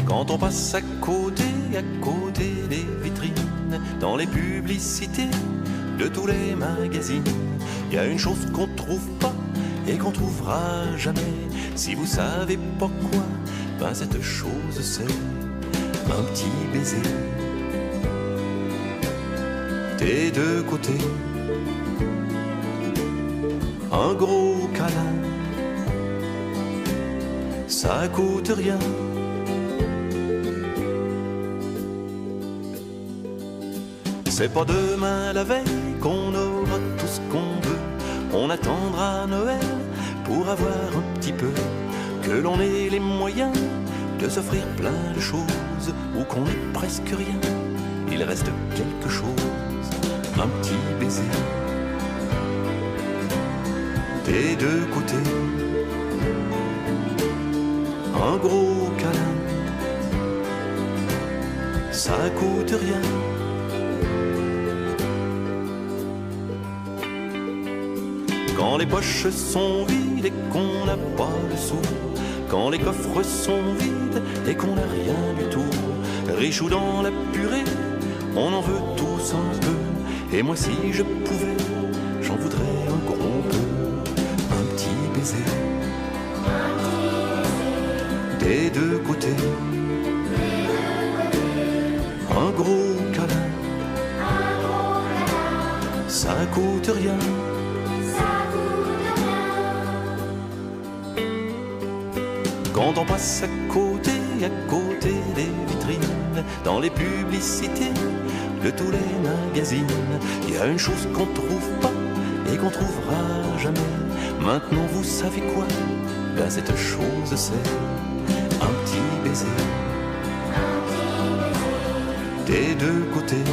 Quand on passe à côté des vitrines, dans les publicités de tous les magazines, il y a une chose qu'on trouve pas et qu'on trouvera jamais. Si vous savez pas quoi, ben cette chose c'est un petit baiser des deux côtés, un gros câlin, ça coûte rien. C'est pas demain la veille qu'on aura tout ce qu'on veut. On attendra Noël pour avoir un petit peu, que l'on ait les moyens de s'offrir plein de choses, ou qu'on ait presque rien, il reste quelque chose, un petit baiser des deux côtés, un gros câlin, ça coûte rien. Quand les poches sont vides et qu'on n'a pas de sous, quand les coffres sont vides et qu'on n'a rien du tout, riche ou dans la purée, on en veut tous un peu. Et moi si je pouvais, j'en voudrais un gros peu, un petit baiser des deux côtés, un gros câlin, ça coûte rien. Quand on passe à côté des vitrines, dans les publicités de tous les magazines, il y a une chose qu'on trouve pas et qu'on trouvera jamais. Maintenant vous savez quoi? Ben cette chose c'est un petit baiser des deux côtés,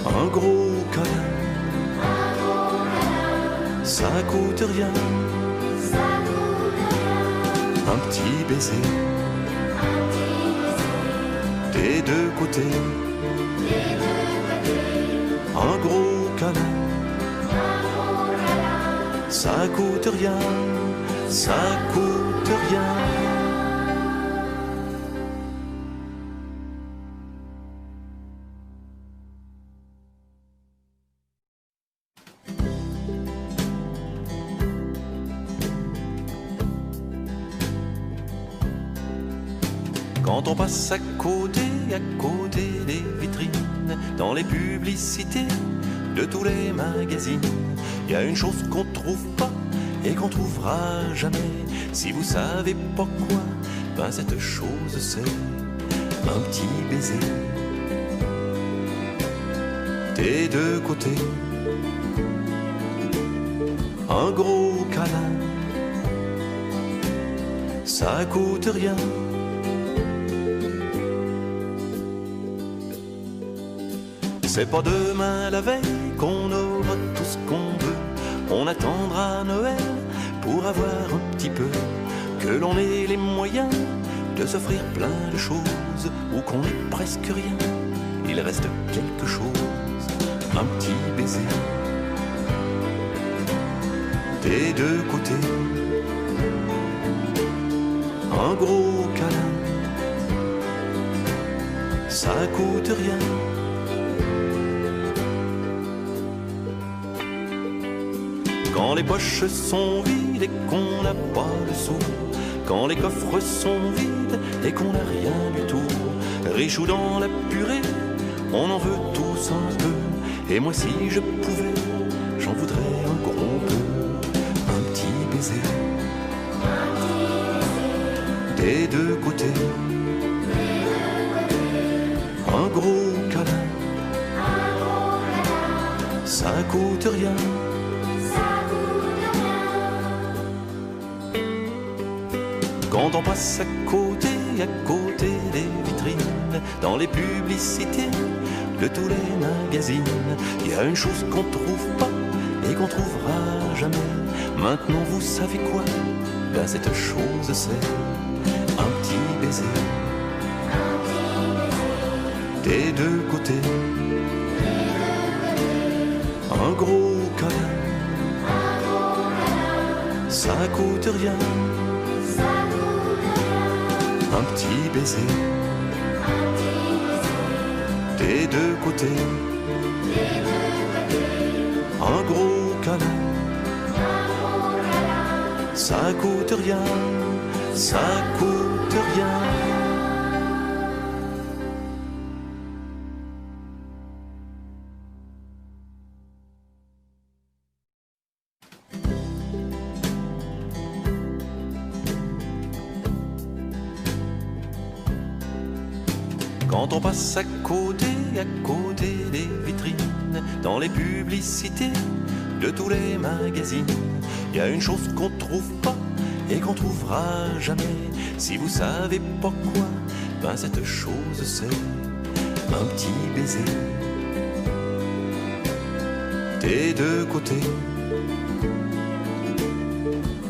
un gros câlin, ça coûte rien. Un petit baiser des deux côtés, un gros câlin, ça coûte rien, ça coûte rien. Quand on passe à côté des vitrines, dans les publicités de tous les magazines, il y a une chose qu'on trouve pas et qu'on trouvera jamais. Si vous savez pas quoi, ben cette chose c'est un petit baiser des deux côtés, un gros câlin, ça coûte rien. C'est pas demain la veille qu'on aura tout ce qu'on veut. On attendra Noël pour avoir un petit peu, que l'on ait les moyens de s'offrir plein de choses, ou qu'on ait presque rien, il reste quelque chose, un petit baiser des deux côtés, un gros câlin, ça coûte rien. Quand les poches sont vides et qu'on n'a pas de sous, quand les coffres sont vides et qu'on n'a rien du tout, riche ou dans la purée, on en veut tous un peu. Et moi si je pouvais, j'en voudrais un gros peu, un petit baiser des deux côtés, un gros câlin, ça coûte rien. Quand on passe à côté des vitrines, dans les publicités de tous les magazines, il y a une chose qu'on trouve pas et qu'on trouvera jamais. Maintenant vous savez quoi? Ben cette chose c'est un petit baiser des deux côtés, un gros câlin, ça coûte rien. un petit baiser des deux côtés, un gros câlin, ça coûte rien, ça coûte rien. Quand on passe à côté des vitrines, dans les publicités de tous les magazines, il y a une chose qu'on trouve pas et qu'on trouvera jamais. Si vous savez pas quoi, ben cette chose c'est un petit baiser des deux côtés,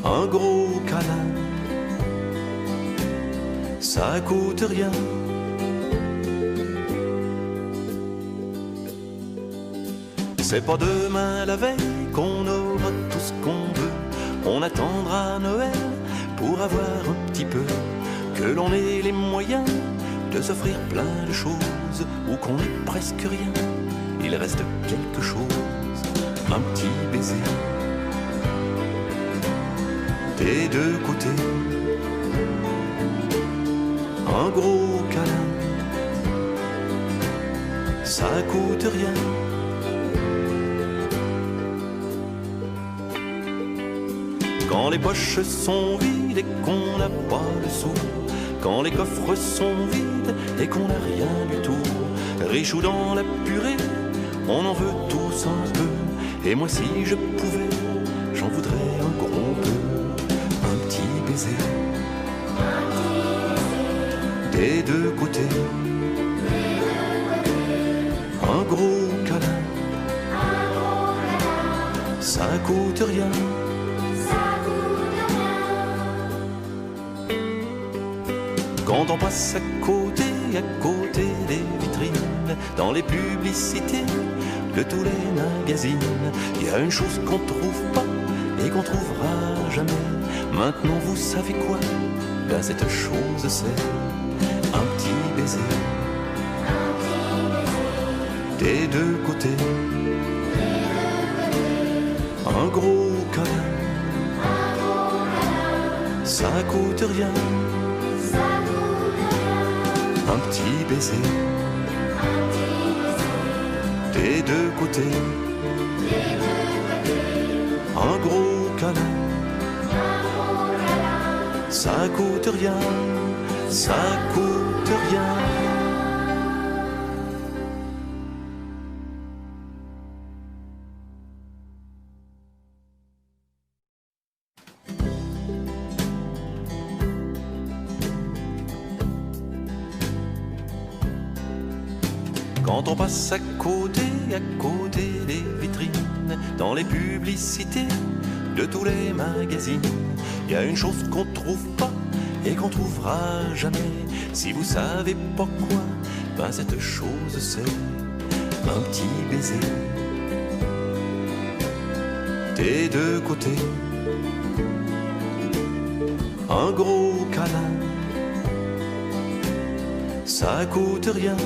un gros câlin, ça coûte rien. C'est pas demain la veille qu'on aura tout ce qu'on veut. On attendra Noël pour avoir un petit peu. Que l'on ait les moyens de s'offrir plein de choses, ou qu'on ait presque rien, il reste quelque chose, un petit baiser des deux côtés, un gros câlin, ça coûte rien. Quand les poches sont vides et qu'on n'a pas le sou, quand les coffres sont vides et qu'on n'a rien du tout, riche ou dans la purée, on en veut tous un peu. Et moi si je pouvais, j'en voudrais un gros peu, un petit baiser des deux côtés, un gros câlin, ça coûte rien. Quand on passe à côté des vitrines, dans les publicités de tous les magazines, il y a une chose qu'on trouve pas et qu'on trouvera jamais. Maintenant vous savez quoi? Ben cette chose c'est un petit baiser des deux côtés, un gros câlin, ça coûte rien. Un petit baiser des deux côtés, un gros câlin, ça coûte rien, ça coûte rien. Quand on passe à côté des vitrines, dans les publicités de tous les magazines, il y a une chose qu'on trouve pas et qu'on trouvera jamais. Si vous savez pas quoi, ben cette chose c'est un petit baiser des deux côtés, un gros câlin, ça coûte rien.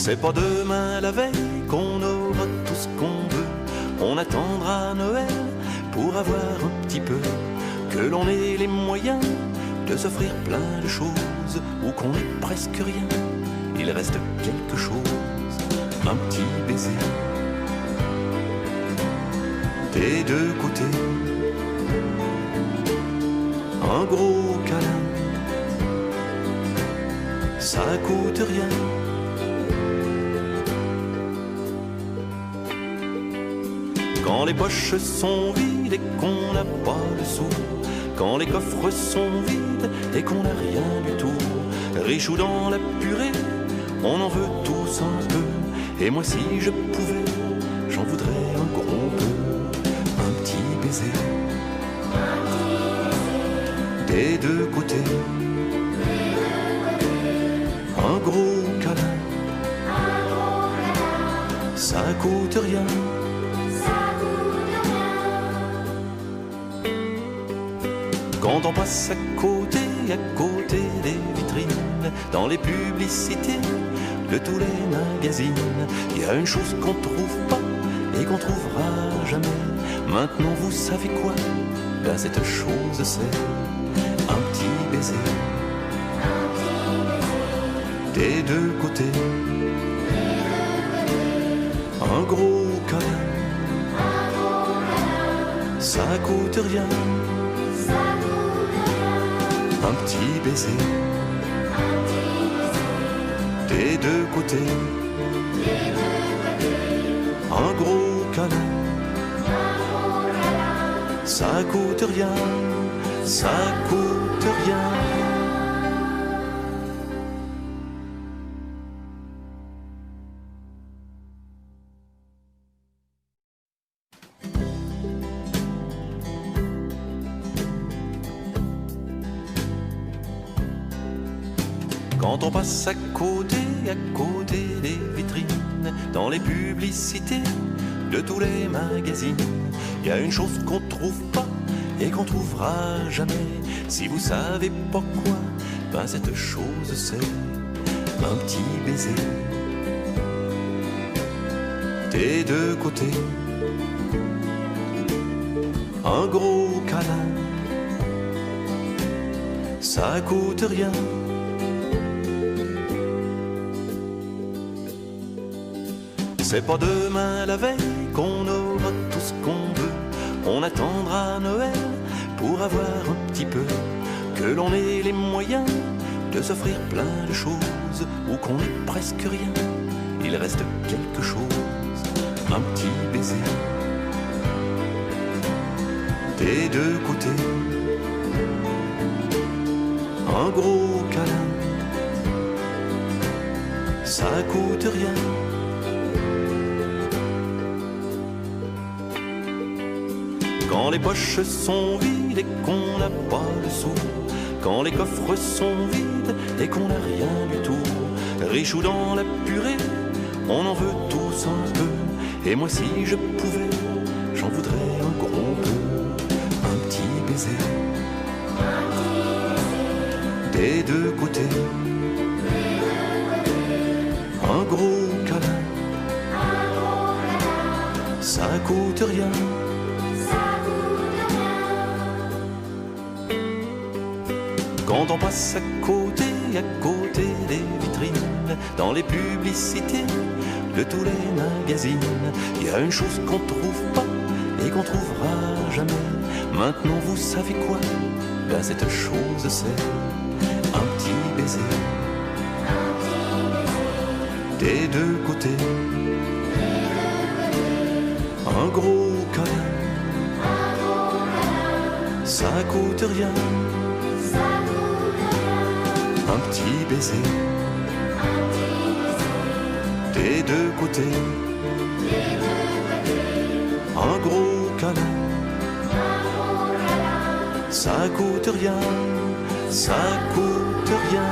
C'est pas demain la veille qu'on aura tout ce qu'on veut. On attendra Noël pour avoir un petit peu. Que l'on ait les moyens de s'offrir plein de choses, ou qu'on ait presque rien, il reste quelque chose, un petit baiser des deux côtés, un gros câlin, ça coûte rien. Quand les poches sont vides et qu'on n'a pas le sou, quand les coffres sont vides et qu'on n'a rien du tout, riche ou dans la purée, on en veut tous un peu. Et moi si je pouvais, j'en voudrais un gros peu, un petit baiser des deux côtés, un gros câlin, ça coûte rien. Quand on passe à côté des vitrines, dans les publicités de tous les magazines, il y a une chose qu'on trouve pas et qu'on trouvera jamais. Maintenant vous savez quoi? Ben cette chose c'est un petit baiser. Des deux côtés, un gros câlin, ça coûte rien. Un petit baiser, des deux côtés, un gros câlin, ça coûte rien, ça coûte rien. Quand on passe à côté des vitrines, dans les publicités de tous les magazines, il y a une chose qu'on trouve pas et qu'on trouvera jamais. Si vous savez pas quoi, ben cette chose c'est un petit baiser. Des deux côtés, un gros câlin, ça coûte rien. C'est pas demain la veille qu'on aura tout ce qu'on veut. On attendra Noël pour avoir un petit peu. Que l'on ait les moyens de s'offrir plein de choses, ou qu'on ait presque rien, il reste quelque chose. Un petit baiser, des deux côtés, un gros câlin, ça coûte rien. Quand les poches sont vides et qu'on n'a pas de sous, quand les coffres sont vides et qu'on n'a rien du tout, riche ou dans la purée, on en veut tous un peu. Et moi si je pouvais, j'en voudrais un gros peu. Un petit baiser, des deux côtés, un gros câlin, ça coûte rien. Quand on passe à côté des vitrines, dans les publicités de tous les magazines, il y a une chose qu'on trouve pas et qu'on trouvera jamais. Maintenant vous savez quoi? Ben cette chose c'est un petit baiser. Des deux côtés, un gros câlin, ça coûte rien. Un petit baiser, des deux côtés, un gros câlin, ça coûte rien, ça coûte rien.